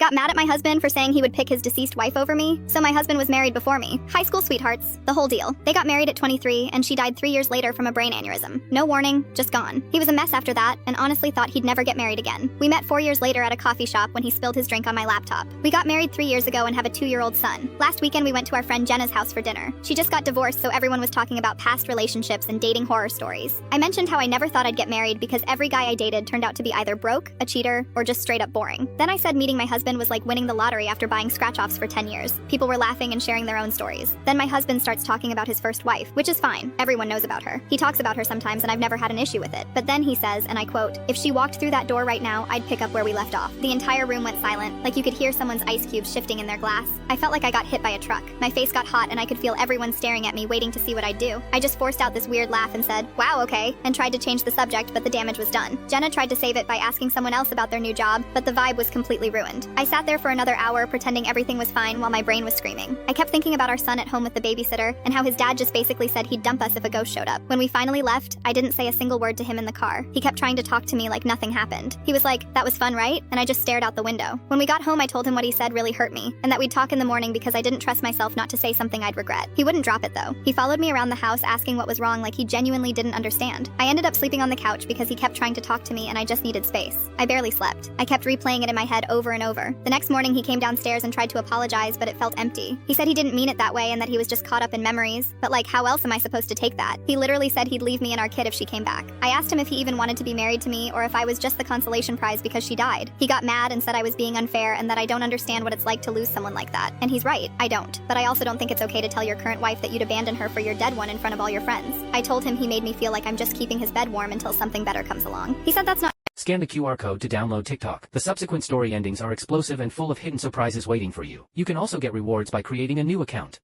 got mad at my husband for saying he would pick his deceased wife over me, so my husband was married before me. High school sweethearts, the whole deal. They got married at 23, and she died 3 years later from a brain aneurysm. No warning, just gone. He was a mess after that, and honestly thought he'd never get married again. We met 4 years later at a coffee shop when he spilled his drink on my laptop. We got married 3 years ago and have a 2-year-old son. Last weekend we went to our friend Jenna's house for dinner. She just got divorced, so everyone was talking about past relationships and dating horror stories. I mentioned how I never thought I'd get married because every guy I dated turned out to be either broke, a cheater, or just straight up boring. Then I said meeting my husband was like winning the lottery after buying scratch-offs for 10 years. People were laughing and sharing their own stories. Then my husband starts talking about his first wife, which is fine. Everyone knows about her. He talks about her sometimes and I've never had an issue with it. But then he says, and I quote, "If she walked through that door right now, I'd pick up where we left off." The entire room went silent, like you could hear someone's ice cubes shifting in their glass. I felt like I got hit by a truck. My face got hot and I could feel everyone staring at me waiting to see what I'd do. I just forced out this weird laugh and said, "Wow, okay," and tried to change the subject, but the damage was done. Jenna tried to save it by asking someone else about their new job, but the vibe was completely ruined. I sat there for another hour pretending everything was fine while my brain was screaming. I kept thinking about our son at home with the babysitter and how his dad just basically said he'd dump us if a ghost showed up. When we finally left, I didn't say a single word to him in the car. He kept trying to talk to me like nothing happened. He was like, "That was fun, right?" And I just stared out the window. When we got home, I told him what he said really hurt me, and that we'd talk in the morning because I didn't trust myself not to say something I'd regret. He wouldn't drop it though. He followed me around the house asking what was wrong like he genuinely didn't understand. I ended up sleeping on the couch because he kept trying to talk to me and I just needed space. I barely slept. I kept replaying it in my head over and over. The next morning he came downstairs and tried to apologize, but it felt empty. He said he didn't mean it that way and that he was just caught up in memories, but like how else am I supposed to take that? He literally said he'd leave me and our kid if she came back. I asked him if he even wanted to be married to me or if I was just the consolation prize because she died. He got mad and said I was being unfair and that I don't understand what it's like to lose someone like that. And he's right, I don't. But I also don't think it's okay to tell your current wife that you'd abandon her for your dead one in front of all your friends. I told him he made me feel like I'm just keeping his bed warm until something better comes along. He said that's not. Scan the QR code to download TikTok. The subsequent story endings are explosive and full of hidden surprises waiting for you. You can also get rewards by creating a new account.